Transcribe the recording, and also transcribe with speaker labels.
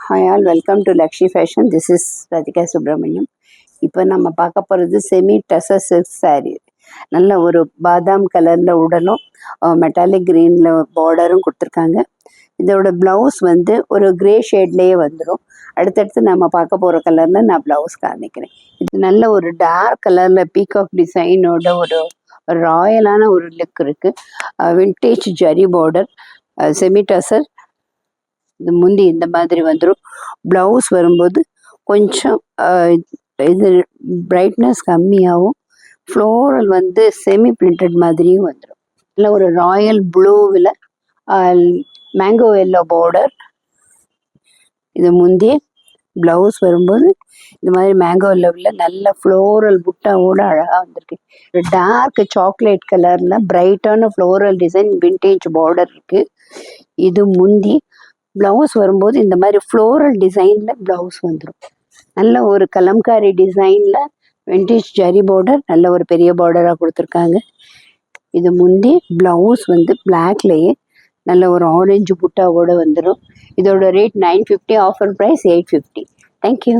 Speaker 1: Hi all, welcome to Lakshmi Fashion. This is Radhika Subramaniam. இப்போ நம்ம பார்க்க போகிறது செமி டசர் சில்க் saree. நல்ல ஒரு பாதாம் கலரில் உடலும் மெட்டாலிக் க்ரீனில் பார்டரும் கொடுத்துருக்காங்க. இதோட ப்ளவுஸ் வந்து ஒரு க்ரே ஷேட்லேயே வந்துடும். அடுத்தடுத்து நம்ம பார்க்க போகிற கலரில் நான் ப்ளவுஸ் காமிக்கிறேன். இது நல்ல ஒரு டார்க் கலரில் பீகாக் டிசைனோட ஒரு ராயலான ஒரு லுக் இருக்குது. Vintage zari border, semi tussar. இது முந்தி இந்த மாதிரி வந்துடும். ப்ளவுஸ் வரும்போது கொஞ்சம் இது பிரைட்னஸ் கம்மியாகவும் ஃப்ளோரல் வந்து செமி பிரிண்டட் மாதிரியும் வந்துடும். இல்லை ஒரு ராயல் ப்ளூவில் மேங்கோ எல்லோ பார்டர். இது முந்தி ப்ளவுஸ் வரும்போது இந்த மாதிரி மேங்கோ எல்லோவில் நல்ல ஃப்ளோரல் புட்டாவோட அழகாக வந்திருக்கு. ஒரு டார்க் சாக்லேட் கலரில் பிரைட்டான ஃப்ளோரல் டிசைன் வின்டேஜ் பார்டர் இருக்குது. இது முந்தி ப்ளவுஸ் வரும்போது இந்த மாதிரி ஃப்ளோரல் டிசைனில் ப்ளவுஸ் வந்துடும். நல்ல ஒரு கலம்காரி டிசைனில் வின்டேஜ் ஜரி பார்டர், நல்ல ஒரு பெரிய பார்டராக கொடுத்துருக்காங்க. இது முந்தி ப்ளவுஸ் வந்து பிளாக்லேயே நல்ல ஒரு ஆரஞ்சு புட்டாவோடு வந்துடும். இதோட ரேட் 950, ஆஃபர் ப்ரைஸ் 850. தேங்க்யூ.